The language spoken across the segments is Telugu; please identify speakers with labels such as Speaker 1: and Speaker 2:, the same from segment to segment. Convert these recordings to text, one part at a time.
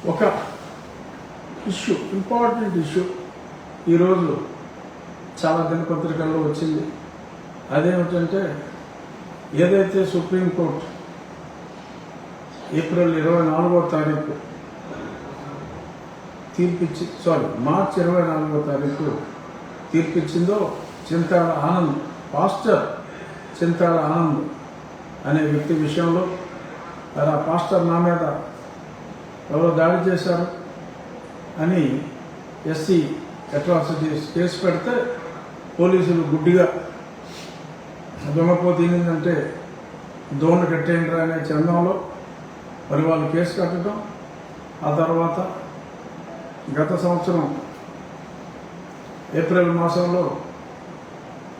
Speaker 1: ఒక ఇష్యూ, ఇంపార్టెంట్ ఇష్యూ ఈరోజు చాలా దినపత్రికల్లో వచ్చింది. అదేమిటంటే ఏదైతే సుప్రీంకోర్టు ఏప్రిల్ 24వ తారీఖు మార్చి 24వ తారీఖు తీర్పిచ్చిందో చింతాడ ఆనంద్, పాస్టర్ చింతాడ ఆనంద్ అనే వ్యక్తి విషయంలో ఆ పాస్టర్ నా మీద ఎవరో దాడి చేశారు అని ఎస్సీ అట్రాసిటీస్ కేసు పెడితే పోలీసులు గుడ్డిగా దొంగపోతు ఏంటంటే దోణ కట్టేయండి అనే చందంలో మరి వాళ్ళు కేసు కట్టడం. ఆ తర్వాత గత సంవత్సరం ఏప్రిల్ మాసంలో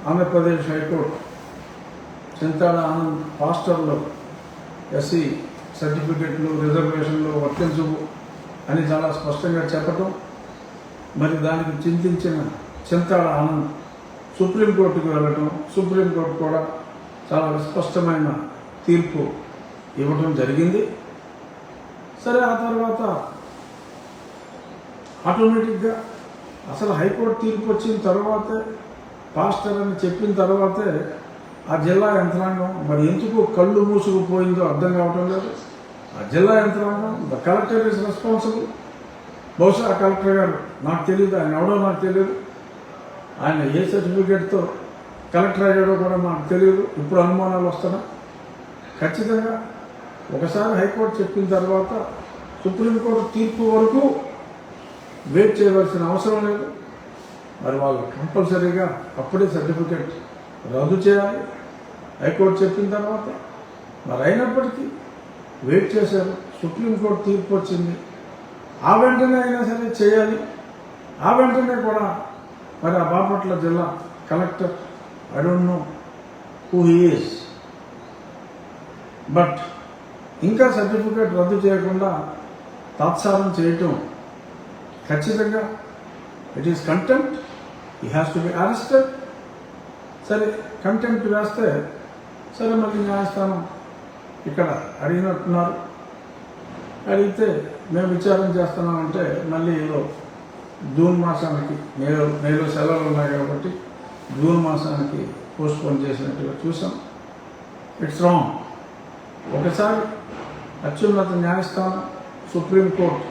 Speaker 1: ఆంధ్రప్రదేశ్ హైకోర్టు చింతాడ ఆనంద్ పాస్టర్లో ఎస్సీ సర్టిఫికెట్లు రిజర్వేషన్లు వర్తించవు అని చాలా స్పష్టంగా చెప్పటం, మరి దానికి చింతించిన చింతాడ ఆనంద్ సుప్రీంకోర్టుకు వెళ్ళటం, సుప్రీంకోర్టు కూడా చాలా స్పష్టమైన తీర్పు ఇవ్వడం జరిగింది. సరే, ఆ తర్వాత ఆటోమేటిక్గా అసలు హైకోర్టు తీర్పు వచ్చిన తర్వాతే, పాస్టర్ అని చెప్పిన తర్వాతే ఆ జిల్లా యంత్రాంగం మరి ఎందుకు కళ్ళు మూసుకుపోయిందో అర్థం కావటం లేదు. ఆ జిల్లా యంత్రాంగం, ద కలెక్టర్ ఇస్ రెస్పాన్సిబుల్. బహుశా ఆ కలెక్టర్ గారు, నాకు తెలియదు, ఆయన ఎవడో నాకు తెలియదు, ఆయన ఏ సర్టిఫికేట్తో కలెక్టర్ అయ్యాడో కూడా నాకు తెలియదు. ఇప్పుడు అనుమానాలు వస్తున్నా. ఖచ్చితంగా ఒకసారి హైకోర్టు చెప్పిన తర్వాత సుప్రీంకోర్టు తీర్పు వరకు వెయిట్ చేయవలసిన అవసరం లేదు. మరి వాళ్ళు కంపల్సరీగా అప్పుడే సర్టిఫికేట్ రద్దు చేయాలి హైకోర్టు చెప్పిన తర్వాత. మరి అయినప్పటికీ వెయిట్ చేశారు. సుప్రీంకోర్టు తీర్పు వచ్చింది, ఆ వెంటనే అయినా సరే చేయాలి. ఆ వెంటనే కూడా మరి ఆ బాపట్ల జిల్లా collector, I don't know who he is, but ఇంకా సర్టిఫికేట్ రద్దు చేయకుండా తాత్సారం చేయటం ఖచ్చితంగా it is contempt. He has to be arrested. సరే, కంటెంప్ట్ వేస్తే సరే, మళ్ళీ న్యాయస్థానం ఇక్కడ అడిగినట్టున్నారు. అడిగితే మేము విచారం చేస్తున్నామంటే మళ్ళీ ఏదో జూన్ మాసానికి, మేలో సెలవులు ఉన్నాయి కాబట్టి జూన్ మాసానికి పోస్ట్పోన్ చేసినట్టుగా చూసాం. It's wrong. ఒకసారి అత్యున్నత న్యాయస్థానం సుప్రీంకోర్టు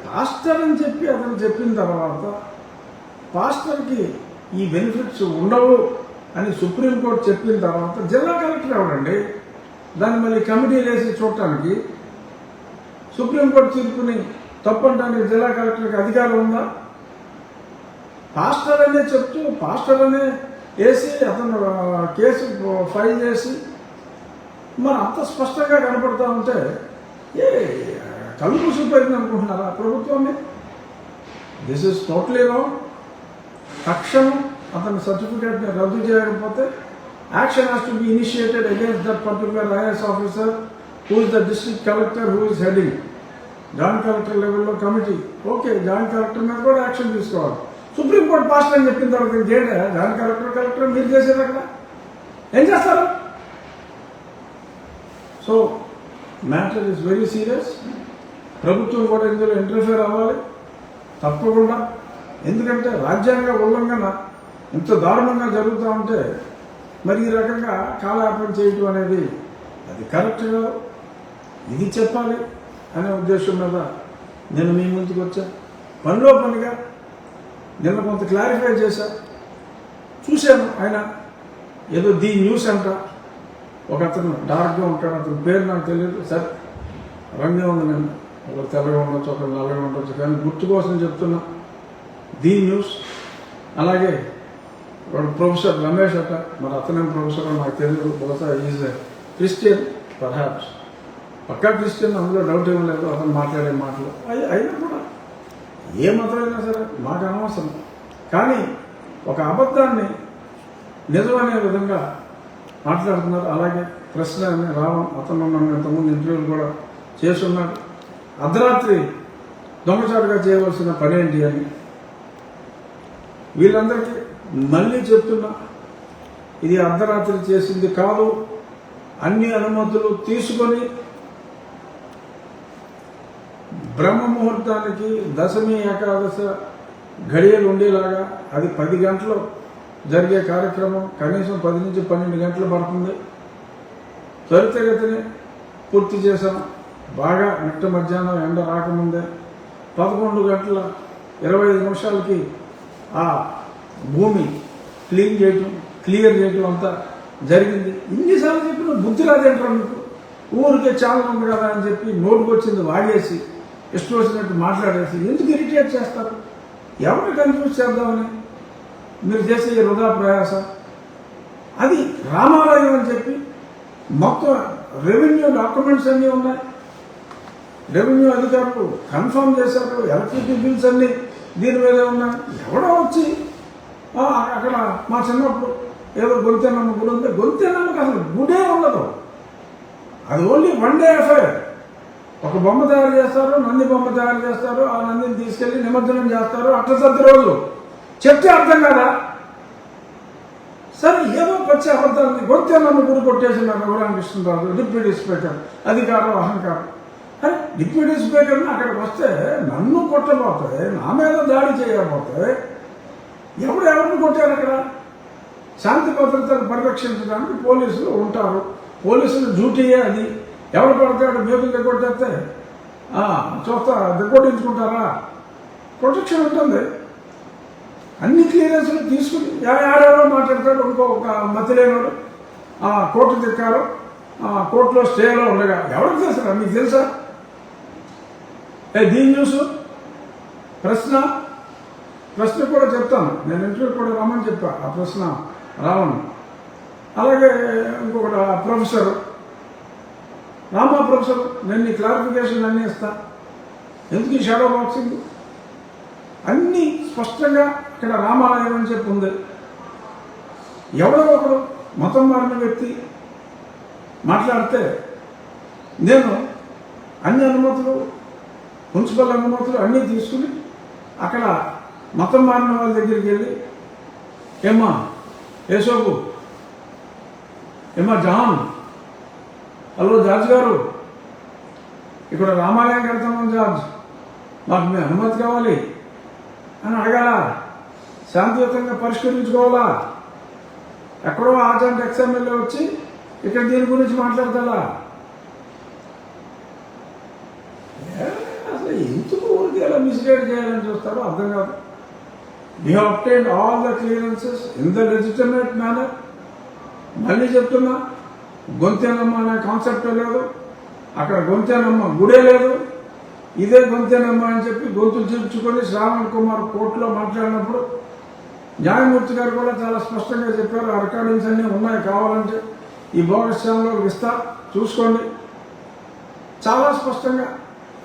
Speaker 1: పాస్టర్ అని చెప్పి అతను చెప్పిన తర్వాత పాస్టర్కి ఈ బెనిఫిట్స్ ఉండవు అని సుప్రీంకోర్టు చెప్పిన తర్వాత జిల్లా కలెక్టర్ ఎవడండి దాన్ని మళ్ళీ కమిటీ వేసి చూడటానికి? సుప్రీంకోర్టు తీర్పుని తప్పంటానికి జిల్లా కలెక్టర్కి అధికారం ఉందా? పాస్టర్ అనే చెప్తూ పాస్టర్ అనే వేసి అతను కేసు ఫైల్ చేసి మరి అంత స్పష్టంగా కనపడతా ఉంటే ఏ కళ్ళు మూసిపోయింది అనుకుంటున్నారా ప్రభుత్వాన్ని? This is totally wrong. తక్షణం అతని సర్టిఫికేట్ని రద్దు చేయకపోతే action has to be initiated against that particular IAS officer who is the district collector who is heading joint collector లెవెల్లో కమిటీ. ఓకే, జాయింట్ కలెక్టర్ మీద కూడా యాక్షన్ తీసుకోవాలి. సుప్రీంకోర్టు పాస్టర్ అని చెప్పిన తర్వాత ఇంకేంటే జాయింట్ కలెక్టర్ మీరు చేసేది అక్కడ ఏం చేస్తారు? So matter is very serious. ప్రభుత్వం కూడా ఇందులో ఇంటర్ఫియర్ అవ్వాలి తప్పకుండా. ఎందుకంటే రాజ్యాంగ ఉల్లంఘన ఇంత దారుణంగా జరుగుతూ ఉంటే మరి ఈ రకంగా కాలయాపన చేయటం అనేది అది కరెక్ట్ కాదు. ఇది చెప్పాలి అనే ఉద్దేశం మీద నేను మీ ముందుకు వచ్చా. పనిలో పనిగా నిన్న కొంత క్లారిఫై చేశా. చూశాను, ఆయన ఏదో ది న్యూస్ అంట, ఒక అతను డార్క్గా ఉంటాడు, అతని పేరు నాకు తెలియదు. సరే, రంగే ఉంది, నేను ఒకరు తెల్లగా ఉండొచ్చు, ఒకరు నల్లగా ఉండొచ్చు, కానీ గుర్తు కోసం చెప్తున్నా. The news. అలాగే వాడు ప్రొఫెసర్ రమేష్ అట, మరి అతనేం ప్రొఫెసర్ నాకు తెలియదు. బహుశా ఈజ్ క్రిస్టియన్ పర్హాప్స్, పక్కా క్రిస్టియన్, అందులో డౌట్ ఏం లేదు. అతను మాట్లాడే మాటలు అయినా కూడా ఏ మతమైనా సరే మాకు అనవసరం. కానీ ఒక అబద్ధాన్ని నిజమనే విధంగా మాట్లాడుతున్నారు. అలాగే ప్రశ్న రావణ్, అతను నన్ను ఇంతకుముందు ఇంటర్వ్యూలు కూడా చేస్తున్నాడు. అర్ధరాత్రి దొంగచాటుగా చేయవలసిన పని ఏంటి అని. వీళ్ళందరికీ మళ్ళీ చెప్తున్నా, ఇది అర్ధరాత్రి చేసింది కాదు. అన్ని అనుమతులు తీసుకొని బ్రహ్మ ముహూర్తానికి దశమి ఏకాదశ గడియలు ఉండేలాగా అది 10 గంటలు జరిగే కార్యక్రమం కనీసం 10 నుంచి 12 గంటలు పడుతుంది. త్వరితగతిని పూర్తి చేశాం. బాగా నిట్ట మధ్యాహ్నం ఎండ రాకముందే 11 గంటల 25 నిమిషాలకి ఆ భూమి క్లియర్ చేయటం అంతా జరిగింది. ఇన్నిసార్లు చెప్పిన బుద్ధి రాదేంటారు మీకు? ఊరికే చాలా ఉంది కదా అని చెప్పి నోటుకు వచ్చింది వాడేసి ఇష్టం వచ్చినట్టు మాట్లాడేసి ఎందుకు ఇరిటేట్ చేస్తారు? ఎవరిని కన్ఫ్యూజ్ చేద్దామని మీరు చేసే ఈ వృధా ప్రయాస. అది రామాలయం అని చెప్పి మొత్తం రెవెన్యూ డాక్యుమెంట్స్ అన్నీ ఉన్నాయి. రెవెన్యూ అధికారులు కన్ఫర్మ్ చేశారు. ఎలక్ట్రిసిటీ బిల్స్ అన్నీ దీని మీదే ఉన్నాయి. ఎవడో వచ్చి అక్కడ మా చిన్నప్పుడు ఏదో గొంతెనమ్మ గుడి ఉంది. గొంతెనమ్మకి అసలు గుడే ఉండదు. అది ఓన్లీ 1 డే అఫైర్. ఒక బొమ్మ తయారు చేస్తారు, నంది బొమ్మ తయారు చేస్తారు. ఆ నందిని తీసుకెళ్లి నిమజ్జనం చేస్తారు. అట్టసద్ది రోజులు చెప్తే అర్థం కదా. సరే ఏదో వచ్చే అబద్ధాలని గొంతెనమ్మ గుడి కొట్టేసినారు రఘురామకృష్ణరాజు డిప్యూటీ స్పీకర్. అధికారం అహంకారం. అరే డిప్యూటీ స్పీకర్ని అక్కడికి వస్తే నన్ను కొట్టబోతే, నా మీద దాడి చేయబోతే ఎవరిని కొట్టారు? అక్కడ శాంతి భద్రతను పరిరక్షించడానికి పోలీసులు ఉంటారు. పోలీసులు డ్యూటీయే అది. ఎవరు పడతాడు మేకులు దిగొట్టేస్తే చూస్తా దిగొట్టించుకుంటారా? ప్రొటెక్షన్ ఉంటుంది. అన్ని క్లియరెన్స్లు తీసుకుని ఆడేవాడో మాట్లాడతాడు. ఇంకొక మతి లేనివాడు కోర్టు దిక్కారు, కోర్టులో స్టేలో ఉండగా ఎవరికి తెలుసా? మీకు తెలుసా? దీని న్యూస్ ప్రశ్న కూడా చెప్తాను. నేను ఇంటర్వ్యూ కూడా రమ్మని చెప్పా. ఆ ప్రశ్న రావను. అలాగే ఇంకొకటి ప్రొఫెసర్ రామా ప్రొఫెసర్, నేను ఈ క్లారిఫికేషన్ అన్నీ ఇస్తా. ఎందుకు ఈ షాడో బాక్సింగ్? అన్నీ స్పష్టంగా ఇక్కడ రామాలయం అని చెప్పి ఉంది. ఎవడో ఒకడు మతం మారిన వ్యక్తి మాట్లాడితే నేను అన్ని అనుమతులు, మున్సిపల్ అనుమతులు అన్నీ తీసుకుని అక్కడ మతం మారిన వాళ్ళ దగ్గరికి వెళ్ళి, ఏమ్మా యేసోబు, ఏమ్మా జాన్, హలో జార్జ్ గారు, ఇక్కడ రామాలయం కడతాము జార్జ్, మాకు మీ అనుమతి కావాలి అని అడగాల. శాంతియుతంగా పరిష్కరించుకోవాలా. ఎక్కడో ఆజాంట్ ఎక్స్ఎమ్మెల్యే వచ్చి ఇక్కడ దీని గురించి మాట్లాడతాడా? అసలు ఎందుకు ఊరికి ఎలా మిస్గైడ్ చేయాలని చూస్తారో అర్థం కాదు. We have obtained all the clearances in the legitimate manner. మళ్ళీ చెప్తున్నా, గొంతెనమ్మ అనే కాన్సెప్ట్ లేదు. అక్కడ గొంతెనమ్మ గుడే లేదు. ఇదే గొంతెనమ్మ అని చెప్పి గొంతులు చేర్చుకొని శ్రావణ్ కుమార్ కోర్టులో మాట్లాడినప్పుడు న్యాయమూర్తి గారు కూడా చాలా స్పష్టంగా చెప్పారు. ఆ రికార్డింగ్స్ అన్నీ ఉన్నాయి. కావాలంటే ఈ బోగస్ ఛానల్లో ఇస్తా, చూసుకోండి. చాలా స్పష్టంగా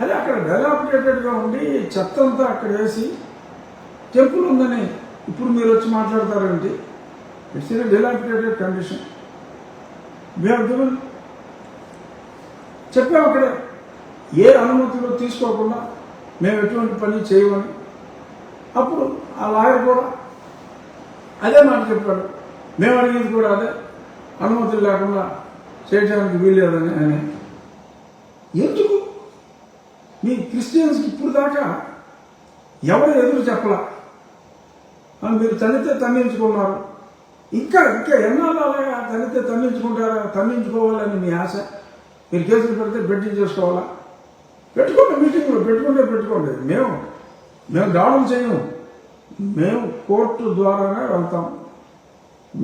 Speaker 1: అదే అక్కడ డెలాపిటేటెడ్గా ఉండి చెత్తంతా అక్కడ వేసి టెంపుల్ ఉందని ఇప్పుడు మీరు వచ్చి మాట్లాడతారేంటి? It's in dilapidated condition. We have given, చెప్పాము అక్కడే ఏ అనుమతులు తీసుకోకుండా మేము ఎటువంటి పని చేయమని. అప్పుడు ఆ లాయర్ కూడా అదే మాట చెప్పాడు. మేము అడిగేది కూడా అదే, అనుమతులు లేకుండా చేయడానికి వీల్లేదని. అని ఎందుకు మీ క్రిస్టియన్స్కి ఇప్పుడు దాకా ఎవరు ఎదురు చెప్పలా? మీరు తన్నితే తన్నించుకున్నారు. ఇంకా ఎన్నాళ్ళు అలాగా తన్నితే తన్నించుకుంటారా? తన్నించుకోవాలని మీ ఆశ. మీరు కేసులు పెడితే బెట్టింగ్ చేసుకోవాలా? పెట్టుకోండి, మీటింగ్లో పెట్టుకోండి. మేము దాడులు చేయము. మేము కోర్టు ద్వారానే వెళ్తాం,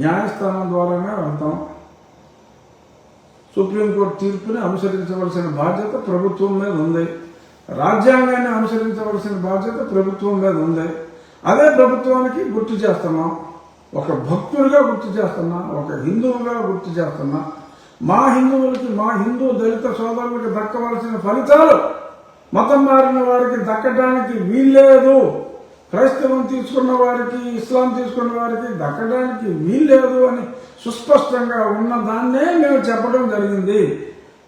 Speaker 1: న్యాయస్థానం ద్వారానే వెళ్తాం. సుప్రీంకోర్టు తీర్పుని అనుసరించవలసిన బాధ్యత ప్రభుత్వం మీద ఉంది. రాజ్యాంగాన్ని అనుసరించవలసిన బాధ్యత ప్రభుత్వం మీద ఉంది. అదే ప్రభుత్వానికి గుర్తు చేస్తున్నాం. ఒక భక్తుడిగా గుర్తు చేస్తున్నా, ఒక హిందువుగా గుర్తు చేస్తున్నా. మా హిందువులకి, మా హిందూ దళిత సోదరులకి దక్కవలసిన ఫలితాలు మతం మారిన వారికి దక్కడానికి వీల్లేదు. క్రైస్తవం తీసుకున్న వారికి, ఇస్లాం తీసుకున్న వారికి దక్కడానికి వీల్లేదు అని సుస్పష్టంగా ఉన్న దాన్నే మేము చెప్పడం జరిగింది.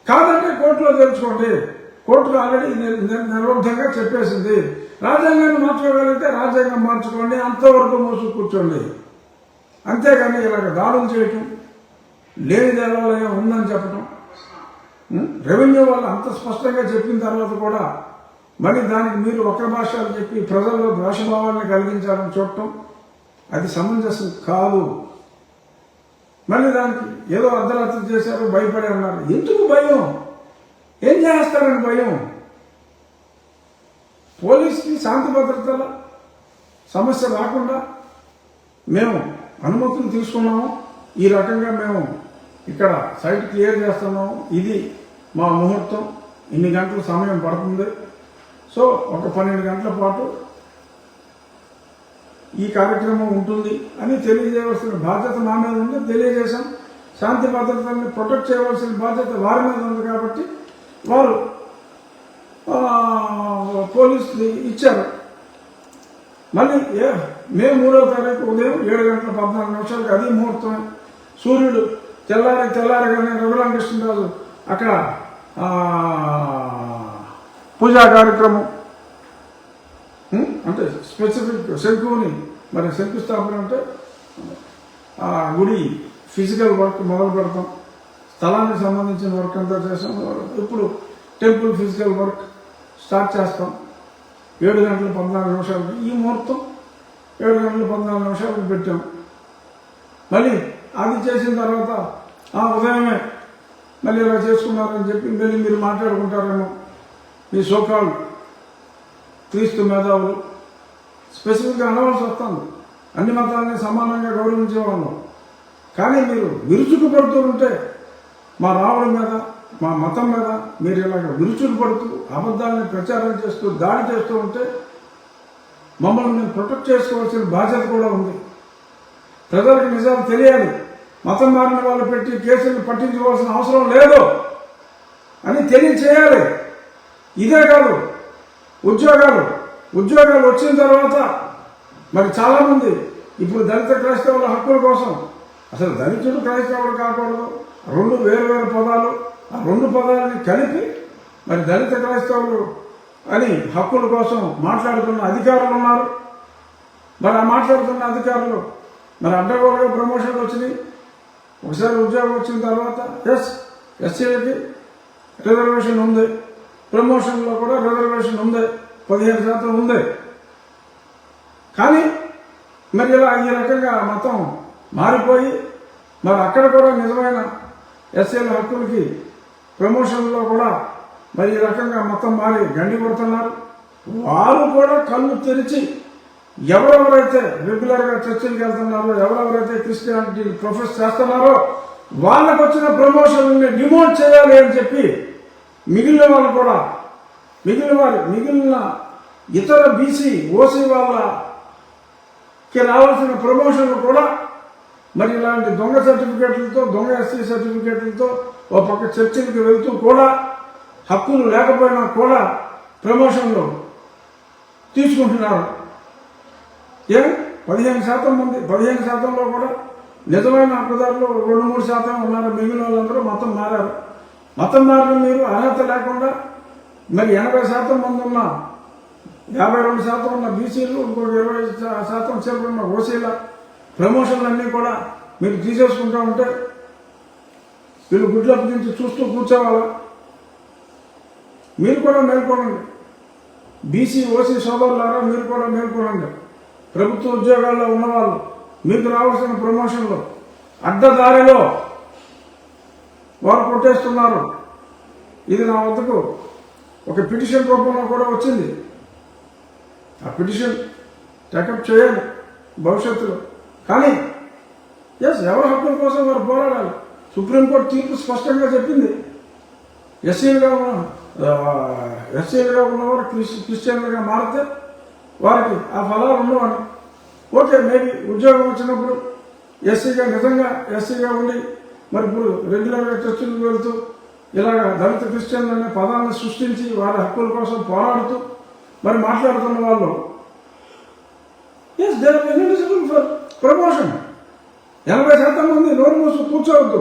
Speaker 1: కాదంటే కోర్టులో తెలుసుకోండి. కోర్టులో ఆల్రెడీ నిర్బద్ధంగా చెప్పేసింది. రాజ్యాంగాన్ని మార్చుకోగలిగితే రాజ్యాంగం మార్చుకోండి, అంతవరకు మోసు కూర్చోండి. అంతేగాని ఇలాగ దాడులు చేయటం, లేని దేవాలయం ఉందని చెప్పటం, రెవెన్యూ వాళ్ళు అంత స్పష్టంగా చెప్పిన తర్వాత కూడా మరి దానికి మీరు ఒక్క భాష అని చెప్పి ప్రజల్లో ద్వేషభావాన్ని కలిగించాలని చూడటం అది సమంజసం కాదు. మళ్ళీ దానికి ఏదో అర్ధరాత్రి చేశారు, భయపడి అన్నారు. ఎందుకు భయం? ఏం చేస్తారని భయం? పోలీస్కి శాంతి భద్రతల సమస్య రాకుండా మేము అనుమతులు తీసుకున్నాము. ఈ రకంగా మేము ఇక్కడ సైట్ క్లియర్ చేస్తున్నాము. ఇది మా ముహూర్తం, ఇన్ని గంటల సమయం పడుతుంది. సో ఒక 12 గంటల పాటు ఈ కార్యక్రమం ఉంటుంది అని తెలియజేయవలసిన బాధ్యత నా మీద ఉంది. తెలియజేశాం. శాంతి భద్రతల్ని ప్రొటెక్ట్ చేయవలసిన బాధ్యత వారి మీద ఉంది. కాబట్టి వారు పోలీసులు ఇచ్చారు. మళ్ళీ మే 3వ తారీఖు ఉదయం 7:14 అది ముహూర్తం. సూర్యుడు తెల్లారగానే రఘురామకృష్ణరాజు అక్కడ పూజా కార్యక్రమం అంటే స్పెసిఫిక్ శంకుని మరి శంకుస్థాపన అంటే ఆ గుడి ఫిజికల్ వర్క్ మొదలు పెడతాం. స్థలానికి సంబంధించిన వర్క్ అంతా చేస్తాం. ఇప్పుడు టెంపుల్ ఫిజికల్ వర్క్ స్టార్ట్ చేస్తాం 7:14 ఈ ముహూర్తం 7:14 పెట్టాం. మళ్ళీ అది చేసిన తర్వాత ఉదయమే మళ్ళీ ఇలా చేసుకున్నారని చెప్పి మళ్ళీ మీరు మాట్లాడుకుంటారేమో. మీ సోకాళ్ళు క్రీస్తు మేధావులు స్పెసిఫిక్గా అనవలసి వస్తుంది. అన్ని మతాలని సమానంగా గౌరవించేవాళ్ళం. కానీ మీరు విరుచుకు పడుతూ ఉంటే మా రావుడి మీద, మా మతం మీద మీరు ఇలాగ విరుచుకు పడుతూ అబద్ధాలని ప్రచారం చేస్తూ దాడి చేస్తూ ఉంటే మమ్మల్ని మేము ప్రొటెక్ట్ చేసుకోవాల్సిన బాధ్యత కూడా ఉంది. ప్రజలకు నిజాలు తెలియాలి. మతం మారిన వాళ్ళు పెట్టి కేసులను పట్టించుకోవాల్సిన అవసరం లేదు అని తెలియచేయాలి. ఇదే కాదు, ఉద్యోగాలు వచ్చిన తర్వాత మరి చాలామంది ఇప్పుడు దళిత క్రైస్తవుల హక్కుల కోసం, అసలు దళితుడు క్రైస్తవుడు కాకూడదు, 2 వేరు పదాలు, ఆ 2 పదాలని కలిపి మరి దళిత క్రైస్తవులు అని హక్కుల కోసం మాట్లాడుతున్న అధికారులు ఉన్నారు. మరి ఆ మాట్లాడుతున్న అధికారులు మరి అడ్డగోలుగా ప్రమోషన్లు వచ్చినాయి. ఒకసారి ఉద్యోగం వచ్చిన తర్వాత ఎస్సీలకి రిజర్వేషన్ ఉంది, ప్రమోషన్లో కూడా రిజర్వేషన్ ఉంది, 15% ఉంది. కానీ మరి ఇలా ఈ రకంగా మతం మారిపోయి మరి అక్కడ కూడా నిజమైన ఎస్సీల హక్కులకి ప్రమోషన్లో కూడా మరి ఈ రకంగా మతం మారి గండి కొడుతున్నారు. వారు కూడా కళ్ళు తెరిచి ఎవరెవరైతే రెగ్యులర్గా చర్చిలకు వెళ్తున్నారో, ఎవరెవరైతే క్రిస్టియానిటీ ప్రొఫెస్ చేస్తున్నారో వాళ్ళకు వచ్చిన ప్రమోషన్ని డిమోట్ చేయాలి అని చెప్పి మిగిలిన వాళ్ళు కూడా మిగిలిన ఇతర బీసీ ఓసీ వాళ్ళకి రావాల్సిన ప్రమోషన్లు కూడా మరి ఇలాంటి దొంగ సర్టిఫికేట్లతో, దొంగ ఎస్సీ సర్టిఫికేట్లతో ఓ పక్క చర్చిలకు వెళ్తూ కూడా హక్కులు లేకపోయినా కూడా ప్రమోషన్లు తీసుకుంటున్నారు. 15% మంది, 15%లో కూడా నిజమైన హక్కుదారులు 2-3% ఉన్నారు. మిగిలిన వాళ్ళందరూ మతం మారారు. మతం మారిన మీరు అర్హత లేకుండా మరి 80% మంది ఉన్న 52% ఉన్న బీసీలు, ఇంకొక 20% సేపు ఉన్న ఓసీల ప్రమోషన్లన్నీ కూడా మీరు తీసేసుకుంటూ ఉంటే వీళ్ళు గుడ్లప్పటి నుంచి చూస్తూ కూర్చోవాలా? మీరు కూడా మేల్కొనండి. బీసీ ఓసీ సోదరులారా మీరు కూడా మేల్కొనండి. ప్రభుత్వ ఉద్యోగాల్లో ఉన్నవాళ్ళు మీకు రావాల్సిన ప్రమోషన్లు అడ్డదారిలో వారు కొట్టేస్తున్నారు. ఇది నా వద్దకు ఒక పిటిషన్ రూపంలో కూడా వచ్చింది. ఆ పిటిషన్ టేకప్ చేయాలి భవిష్యత్తులో. కానీ ఎవరి హక్కుల కోసం వారు పోరాడాలి. సుప్రీంకోర్టు తీర్పు స్పష్టంగా చెప్పింది. ఎస్సీలుగా ఉన్నవారు క్రిస్టియన్లుగా మారితే వారికి ఆ ఫలాలు ఉండవని. ఓకే, మేబీ ఉద్యోగం వచ్చినప్పుడు నిజంగా ఎస్సీగా ఉండి మరి ఇప్పుడు రెగ్యులర్గా చర్చలకు వెళ్తూ ఇలాగ దళిత క్రిస్టియన్లు అనే పదాన్ని సృష్టించి వారి హక్కుల కోసం పోరాడుతూ మరి మాట్లాడుతున్న వాళ్ళు they are eligible for promotion. 80% మంది నోరు మూసు కూర్చోవద్దు.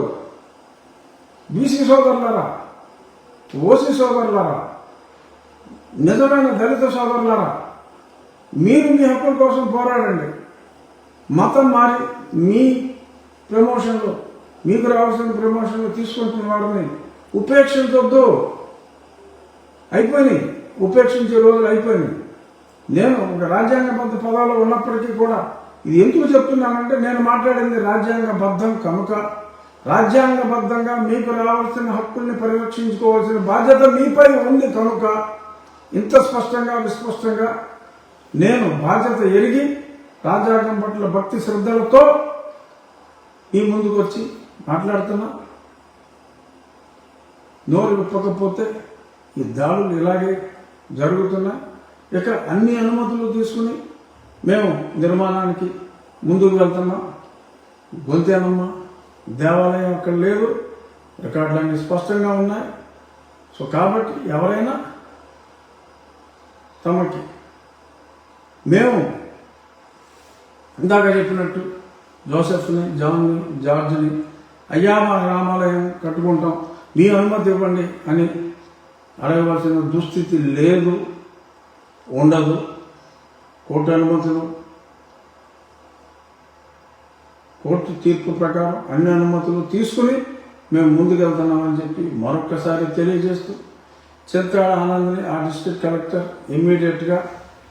Speaker 1: బీసీ సోదరులారా, ఓసీ సోదరులారా, నిజమైన దళిత సోదరులారా, మీరు మీ హక్కుల కోసం పోరాడండి. మతం మారి మీ ప్రమోషన్లు, మీకు రావాల్సిన ప్రమోషన్లు తీసుకుంటున్న వారిని ఉపేక్షించొద్దు. అయిపోయినాయి. ఉపేక్షించే రోజులు అయిపోయినాయి. నేను ఒక రాజ్యాంగబద్ధ పదాలు ఉన్నప్పటికీ కూడా ఇది ఎందుకు చెప్తున్నానంటే, నేను మాట్లాడింది రాజ్యాంగబద్ధం కనుక, రాజ్యాంగబద్ధంగా మీకు రావాల్సిన హక్కుల్ని పరిరక్షించుకోవాల్సిన బాధ్యత మీపై ఉంది కనుక ఇంత స్పష్టంగా విస్పష్టంగా నేను బాధ్యత ఎరిగి రాజ్యాంగం పట్ల భక్తి శ్రద్ధలతో ఈ ముందుకు వచ్చి మాట్లాడుతున్నా. నోరు విప్పకపోతే ఈ దాడులు ఇలాగే జరుగుతున్నాయి. ఇక అన్ని అనుమతులు తీసుకుని మేము నిర్మాణానికి ముందుకు వెళ్తున్నాం. గొంతేనమ్మ దేవాలయం అక్కడ లేదు, రికార్డులన్నీ స్పష్టంగా ఉన్నాయి. సో కాబట్టి ఎవరైనా తమకి మేము ఇందాక చెప్పినట్టు జోసెఫ్ని, జాన్ని, జార్జ్ని అయ్యా మా రామాలయం కట్టుకుంటాం, మీ అనుమతి ఇవ్వండి అని అడగవలసిన దుస్థితి లేదు, ఉండదు. కోర్టు అనుమతులు, కోర్టు తీర్పు ప్రకారం అన్ని అనుమతులు తీసుకుని మేము ముందుకెళ్తున్నామని చెప్పి మరొక్కసారి తెలియజేస్తూ, చిత్రాల ఆనంద్ని ఆ డిస్ట్రిక్ట్ కలెక్టర్ ఇమ్మీడియట్గా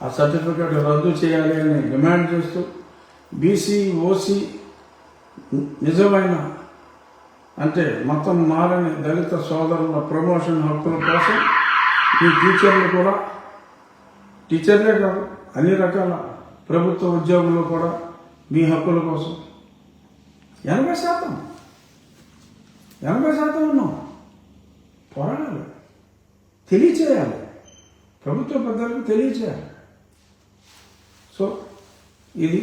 Speaker 1: ఆ సర్టిఫికేట్ రద్దు చేయాలి అని డిమాండ్ చేస్తూ, బీసీ ఓసీ నిజమైన అంటే మొత్తం మారని దళిత సోదరుల ప్రమోషన్ హక్కుల కోసం ఈ టీచర్లే కాదు అన్ని రకాల ప్రభుత్వ ఉద్యోగులు కూడా మీ హక్కుల కోసం 80% ఉన్నాం. పోరాడాలి, తెలియచేయాలి, ప్రభుత్వ పెద్దలకు తెలియచేయాలి. సో ఇది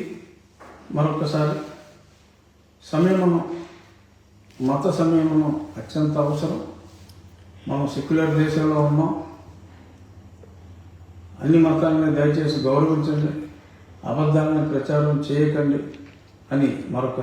Speaker 1: మరొకసారి సంయమనం, మత సంయమనం అత్యంత అవసరం. మనం సెక్యులర్ దేశంలో ఉన్నాం. అన్ని మతాలని దయచేసి గౌరవించండి, అబద్ధాలను ప్రచారం చేయకండి అని మరొక